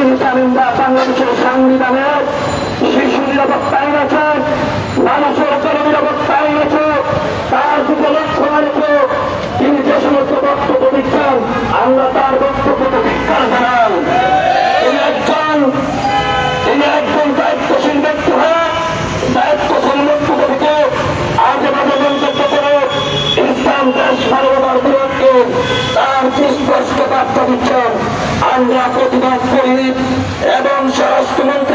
তিনি জামিনদা বাংলাদেশের সংবিধানের শিশু নিরাপত্তা আইন আছে, মানুষের জননিরাপত্তা আইন আছে, তার দিকে লক্ষ্য রেখে তিনি যে সমস্ত বক্তব্য দিচ্ছেন আমরা তার বক্তব্য ধিক্কার জানান। তিনি একজন দায়িত্বশীল ব্যক্তি হয়ে দায়িত্বশীল বক্তব্য থেকে আজে বাজে মন্তব্য করে ইসলাম দেশ মানবতার বিরুদ্ধে তার সুস্পষ্ট বার্তা দিচ্ছেন। আমরা প্রতিবাদ করি এবং স্বরাষ্ট্রমন্ত্রী